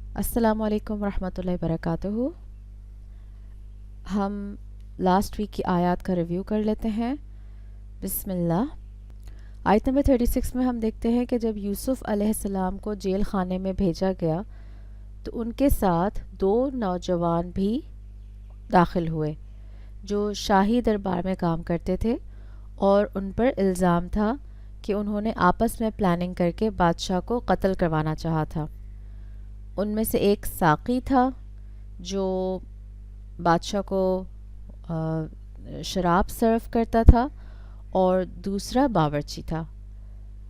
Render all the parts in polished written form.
अस्सलामु अलैकुम रहमतुल्लाहि वबरकातुहू। हम लास्ट वीक की आयत का रिव्यू कर लेते हैं। बिस्मिल्लाह। आयत नंबर 36 में हम देखते हैं कि जब यूसुफ अलैहिस्सलाम को जेल खाने में भेजा गया तो उनके साथ दो नौजवान भी दाखिल हुए जो शाही दरबार में काम करते थे, और उन पर इल्ज़ाम था कि उन्होंने आपस में प्लानिंग करके बादशाह को कत्ल करवाना चाहा था। उनमें से एक साक़ी था जो बादशाह को शराब सर्व करता था, और दूसरा बावर्ची था।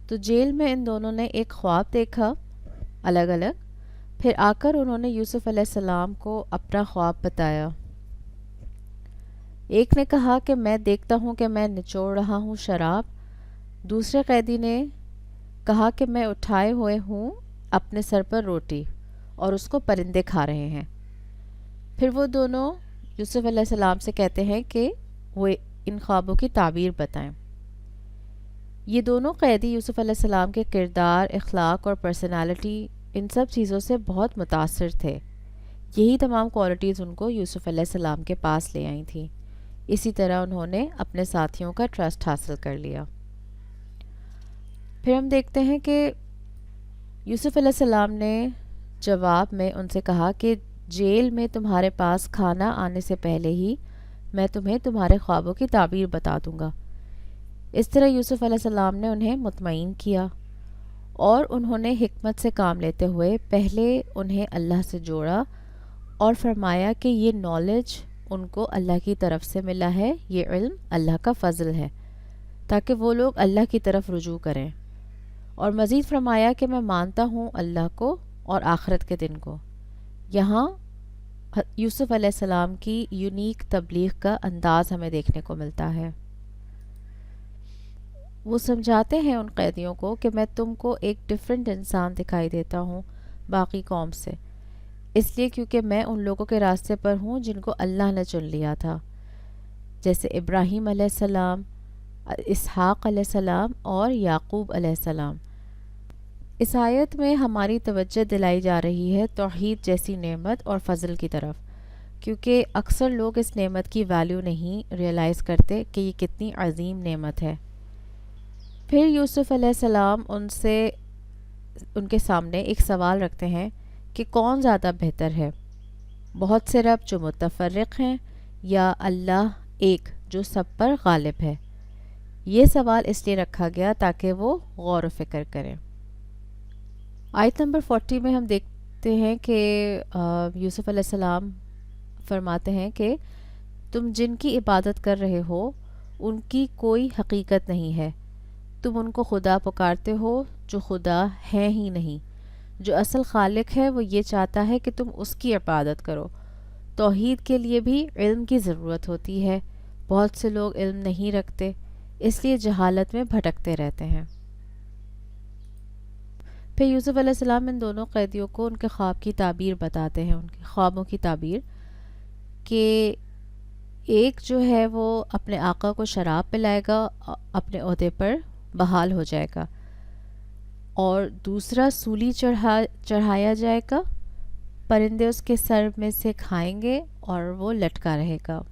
तो जेल में इन दोनों ने एक ख्वाब देखा अलग अलग। फिर आकर उन्होंने यूसुफ अलैहिस्सलाम को अपना ख्वाब बताया। एक ने कहा कि मैं देखता हूँ कि मैं निचोड़ रहा हूँ शराब। दूसरे कैदी ने कहा कि मैं उठाए हुए हूँ अपने सर पर रोटी और उसको परिंदे खा रहे हैं। फिर वो दोनों यूसुफ अलैहिस्सलाम से कहते हैं कि वो इन ख्वाबों की ताबीर बताएं। ये दोनों कैदी यूसुफ अलैहिस्सलाम के किरदार, इखलाक और पर्सनालिटी, इन सब चीज़ों से बहुत मुतासिर थे। यही तमाम क्वालिटीज़ उनको यूसुफ अलैहिस्सलाम के पास ले आई थी। इसी तरह उन्होंने अपने साथियों का ट्रस्ट हासिल कर लिया। फिर हम देखते हैं कि यूसुफ अलैहिस्सलाम ने जवाब में उनसे कहा कि जेल में तुम्हारे पास खाना आने से पहले ही मैं तुम्हें तुम्हारे ख्वाबों की ताबीर बता दूंगा। इस तरह यूसुफ अलैहिस्सलाम ने उन्हें मुतमईन किया और उन्होंने हिकमत से काम लेते हुए पहले उन्हें अल्लाह से जोड़ा और फरमाया कि ये नॉलेज उनको अल्लाह की तरफ से मिला है, ये इल्म अल्लाह का फ़ज़ल है, ताकि वो लोग अल्लाह की तरफ रुजू करें। और मज़ीद फरमाया कि मैं मानता हूँ अल्लाह को और आखिरत के दिन को। यहाँ यूसुफ अलैहिस्सलाम की यूनिक तबलीग का अंदाज़ हमें देखने को मिलता है। वो समझाते हैं उन कैदियों को कि मैं तुमको एक डिफरेंट इंसान दिखाई देता हूँ बाकी कौम से, इसलिए क्योंकि मैं उन लोगों के रास्ते पर हूँ जिनको अल्लाह ने चुन लिया था, जैसे इब्राहीम अलैहिस्सलाम, इसहाक़ अलैहिस्सलाम और याकूब अलैहिस्सलाम। इस आयत में हमारी तवज्जो दिलाई जा रही है तौहीद जैसी नेमत और फ़ज़ल की तरफ, क्योंकि अक्सर लोग इस नेमत की वैल्यू नहीं रियलाइज़ करते कि ये कितनी अजीम नेमत है। फिर यूसुफ अलैहिस्सलाम उनके सामने एक सवाल रखते हैं कि कौन ज़्यादा बेहतर है, बहुत से रब जो मुतफ़र्रिक़ हैं या अल्लाह एक जो सब पर गालिब है। ये सवाल इसलिए रखा गया ताकि वो गौर व फ़िक्र करें। आयत नंबर 40 में हम देखते हैं कि यूसुफ अलैहिस्सलाम फरमाते हैं कि तुम जिनकी इबादत कर रहे हो उनकी कोई हकीकत नहीं है, तुम उनको खुदा पुकारते हो जो खुदा है ही नहीं। जो असल खालिक है वो ये चाहता है कि तुम उसकी इबादत करो। तौहीद के लिए भी इल्म की ज़रूरत होती है। बहुत से लोग इल्म नहीं रखते, इसलिए जहालत में भटकते रहते हैं। फिर यूसुफ अलैहिस्सलाम इन दोनों कैदियों को उनके ख्वाब की ताबीर बताते हैं, उनके ख्वाबों की ताबीर, कि एक जो है वो अपने आका को शराब पिलाएगा, अपने ओहदे पर बहाल हो जाएगा, और दूसरा सूली चढ़ाया जाएगा, परिंदे उसके सर में से खाएंगे और वो लटका रहेगा।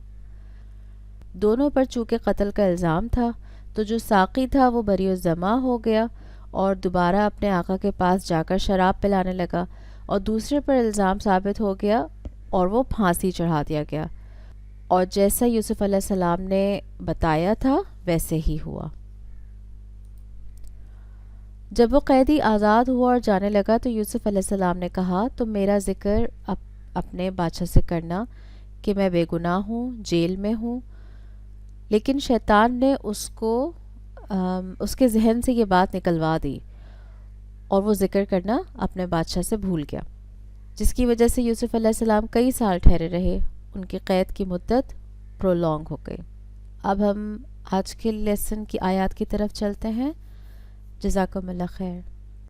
दोनों पर चूँकि कत्ल का इल्ज़ाम था तो जो साक़ी था वो बरी-उज़्ज़मा हो गया और दोबारा अपने आका के पास जाकर शराब पिलाने लगा, और दूसरे पर इल्ज़ाम साबित हो गया और वो फांसी चढ़ा दिया गया। और जैसा यूसुफ अलैहिस्सलाम ने बताया था वैसे ही हुआ। जब वो कैदी आज़ाद हुआ और जाने लगा तो यूसुफ अलैहिस्सलाम ने कहा, तुम मेरा ज़िक्र अपने बादशाह से करना कि मैं बेगुनाह हूँ, जेल में हूँ। लेकिन शैतान ने उसके जहन से ये बात निकलवा दी और वो ज़िक्र करना अपने बादशाह से भूल गया, जिसकी वजह से यूसुफ अलैहिस्सलाम कई साल ठहरे रहे, उनकी क़ैद की मुद्दत प्रोलॉन्ग हो गई। अब हम आज के लेसन की आयत की तरफ चलते हैं। जज़ाकुमुल्लाह खैर।